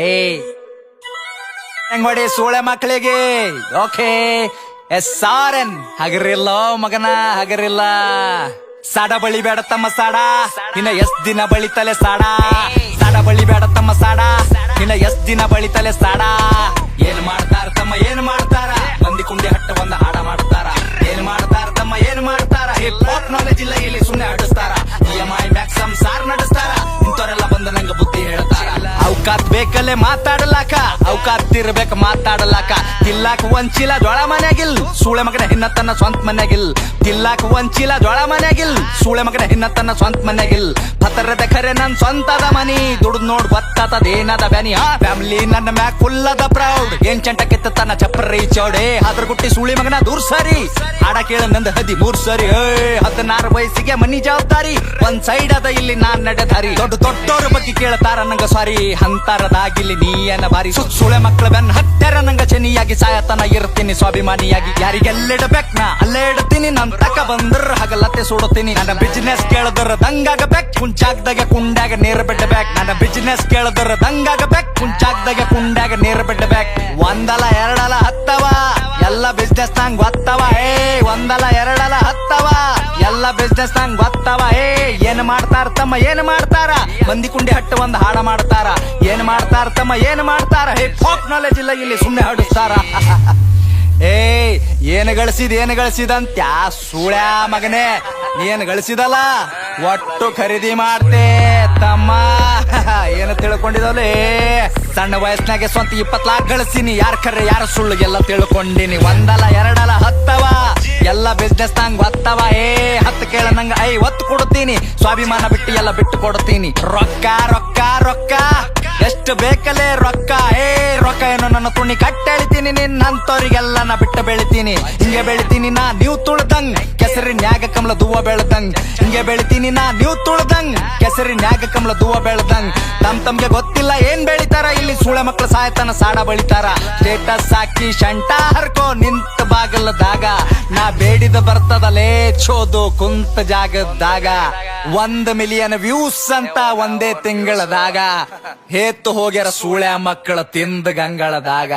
ಏಯ್ ಹೆಂಗ್ ಮಾಡಿ ಸೂಳೆ ಮಕ್ಕಳಿಗೆ ಓಕೆ SRN ಹಗರಿಲ್ಲ ಮಗನ ಹಗರಿಲ್ಲ. ಸಾಡ ಬಳಿ ಬೇಡ ತಮ್ಮ ಸಾಡ ಇನ್ನ ಎಷ್ಟ್ ದಿನ ಬಳಿತಲೆ ಸಾಡ. ಸಾಡ ಬಳಿ ಬೇಡ ತಮ್ಮ ಸಾಡ ಇನ್ನ ಎಷ್ಟ್ ದಿನ ಬಳಿತಲೆ ಸಾಡ. ಏನ್ ಮಾಡ್ತಾರ ತಮ್ಮ ಏನ್ ಮಾಡ್ತಾರ, ಮಂದಿ ಕುಂಡಿ ಹಟ್ಟ ಒಂದ ಹಾಡ ಮಾಡ್ತಾರ. ಏನ್ ಮಾಡ್ತಾರ ತಮ್ಮ ಏನ್ ಮಾಡ್ತಾರ, ಹಿಪ್ ಹಾಪ್ ನಾಲೆಜ್ ಇಲ್ಲ ಇಲ್ಲಿ ಸುಮ್ನೆ ಆಡಿಸ್ತಾರ. EMI ಮ್ಯಾಕ್ಸ್ ಸಂಸಾರ ನಡೆಸ್ತಾರ. ಇಂಥವ್ರೆಲ್ಲ ಬಂದ ನಂಗ ಬುದ್ಧಿ ಹೇಳ್ತಾರ. ಅವಕಾತ್ ಬೇಕಲ್ಲೇ ಮಾತಾಡಲಾಕ, ಅವಕಾತ್ ಇರ್ಬೇಕ ಮಾತಾಡಲಾಕ. ತಿಲ್ಲಾಕ ಒಂಚಿಲ ಜೋಳ ಮನ್ಯಾಗಿಲ್, ಸೂಳೆ ಮಗನ ಹಿನ್ನ ತನ್ನ ಸ್ವಂತ ಮನ್ಯಾಗಿಲ್. ತಿಲ್ಲಾಕ ಒಂಚಿಲ ಜೋಳ ಮನ್ಯಾಗಿಲ್, ಸೂಳೆ ಮಗನ ಹಿನ್ನ ತನ್ನ ಸ್ವಂತ ಮನ್ಯಾಗಿಲ್. ಪತರದ ಖರೆ ನನ್ ಸ್ವಂತದ ಮನಿ, ದುಡ್ದು ನೋಡ್ ಗೊತ್ತಾತದೇನದ ಬ್ಯಾನಿ. ಫ್ಯಾಮಿಲಿ ನನ್ನ ಮ್ಯಾಕ್ ಫುಲ್ ಅದ ಪ್ರೌಡ್. ಏನ್ ಚಂಟ ಕಿತ್ತ ತನ್ನ ಚಪ್ಪರಿ ಚೌಡೆ, ಅದ್ರ ಗುಟ್ಟಿ ಸೂಳಿ ಮಗನ ದೂರ್ ಸರಿ. ಹಾಡ ಕೇಳ ನಂದ 13 ಸರಿ. 16 ವಯಸ್ಸಿಗೆ ಮನಿ ಜವಾಬ್ದಾರಿ, ಒಂದ್ ಸೈಡ್ ಅದ ಇಲ್ಲಿ ನಾನ್ ನಡೆದಾರಿ. ದೊಡ್ಡೋರ ಬಗ್ಗೆ ಕೇಳ್ತಾರ ನಂಗ ಸಾರಿ, ಅಂತರದಾಗಿಲ್ಲಿ ನೀಯನ ಬಾರಿ. ಸುಳೆ ಮಕ್ಕಳ ಬೆನ್ ಹತ್ತರ ನಂಗ ಚನಿಯಾಗಿ, ಸಾಯತನ ಇರ್ತೀನಿ ಸ್ವಾಭಿಮಾನಿಯಾಗಿ. ಯಾರಿಗೆಲ್ಲಿಡಬೇಕ್ ನಾ ಅಲ್ಲೇ ಇಡ್ತೀನಿ, ನನ್ ತಕ ಬಂದ್ರ ಹಗಲತ್ತೆ ಸುಡುತ್ತೀನಿ. ನನ್ನ ಬಿಸಿನೆಸ್ ಕೇಳಿದ್ರ ದಂಗಾಗಬೇಕ್, ಕುಂಚಾಗ್ದಾಗ ಕುಂಡಾಗ ನೀರ್ ಬಿಡ್ಬೇಕ್. ನನ್ನ ಬಿಸಿನೆಸ್ ಕೇಳಿದ್ರ ದಂಗಾಗಬೇಕ್, ಕುಂಚಾಗ್ದಾಗ ಕುಂಡಾಗ ನೀರ್ ಬಿಡ್ಬೇಕ್. ಒಂದಲ ಎರಡಲ ಹತ್ತವ ಎಲ್ಲ ಬಿಸ್ನೆಸ್ ನಂಗ್ ಗೊತ್ತವ. ಒಂದಲ ಎರಡಲ ಹತ್ತವ ಎಲ್ಲ ಬಿಸ್ನೆಸ್ ನಂಗ್ ಗೊತ್ತವ. ಏನ್ ಮಾಡ್ತಾರ ತಮ್ಮ ಏನ್ ಮಾಡ್ತಾರ, ಮಂದಿ ಕುಂಡಿ ಹಟ್ಟು ಒಂದ್ ಹಾಡ ಮಾಡ್ತಾರ. ಏನ್ ಮಾಡ್ತಾರ ತಮ್ಮ ಏನ್ ಮಾಡ್ತಾರ, ಹಿಪ್ ಹಾಪ್ ನಾಲೆಜ್ ಇಲ್ಲ ಇಲ್ಲಿ ಸುಮ್ನೆ ಹಾಡಿಸ್ತಾರ. ಏನ್ ಗಳಿಸಿದಂತ ಸೂಳ್ಯಾ ಮಗನೇ, ಏನ್ ಗಳಿಸಿದಲ್ಲ ಒಟ್ಟು ಖರೀದಿ ಮಾಡ್ತೆ ತಮ್ಮ. ಏನ ತಿಳ್ಕೊಂಡಿದವಲೇ, ಸಣ್ಣ ವಯಸ್ಸಿನಾಗೆ ಸ್ವಂತ 20 ಲಾಖ ಗಳಿಸಿನಿ. ಯಾರ ಖರೆ ಯಾರ ಸುಳ್ಳು ಎಲ್ಲ ತಿಳ್ಕೊಂಡಿನಿ. ಒಂದಲ ಎರಡಲ ಹತ್ತವ ಎಲ್ಲ ಬಿಸ್ನೆಸ್ ನಂಗ್ ಗೊತ್ತವ. 10 ಕೇಳ ನಂಗ 50 ಕೊಡ್ತೀನಿ, ಸ್ವಾಭಿಮಾನ ಬಿಟ್ಟು ಎಲ್ಲ ಬಿಟ್ಟು ಕೊಡ್ತೀನಿ. ರೊಕ್ಕ ರೊಕ್ಕ ರೊಕ್ಕ ಎಷ್ಟು ಬೇಕಲೇ ರೊಕ್ಕ. ರೊಕ್ಕ ಏನೋ ನನ್ನ ತುಣಿ ಕಟ್ಟೆಳಿತೀನಿ, ನಿನ್ನಂತವ್ರಿಗೆಲ್ಲ ನಾ ಬಿಟ್ಟು ಬೆಳಿತೀನಿ. ಹಿಂಗೆ ಬೆಳಿತೀನಿ ನಾ ನೀವು ತುಳ್ದಂಗ್, ಕೆಸರಿನ್ಯಾಗ ಕಮಲ ದೂವ ಬೆಳ್ದಂಗ್. ಹಿಂಗೆ ಬೆಳಿತೀನಿ ನಾ ನೀವು ತುಳ್ದಂಗ್, ಕೆಸರಿನ್ಯಾಗ ಕಮಲ ದೂವ ಬೆಳ್ದಂಗ್. ತಮ್ಗೆ ಗೊತ್ತಿಲ್ಲ ಏನ್ ಬೆಳಿತಾರ ಇಲ್ಲಿ, ಸೂಳೆ ಮಕ್ಳು ಸಾಯತನ ಸಾಡ ಬಳಿತಾರ. ಸ್ಟೇಟಸ್ ಹಾಕಿ ಶಂಟ ಹರ್ಕೋ ನಿಂತ ಬಾಗಲದಾಗ, ನಾ ಬೇಡಿದ ಬರ್ತದಲೇ ಚೋದು ಕುಂತ ಜಾಗದಾಗ. 1 ಮಿಲಿಯನ್ ವ್ಯೂಸ್ ಅಂತ ಒಂದೇ ತಿಂಗಳದಾಗ, ಹೇತ್ತು ಹೋಗ್ಯಾರ ಸೂಳ್ಯ ಮಕ್ಕಳ ತಿಂದ ಗಂಗಳದಾಗ.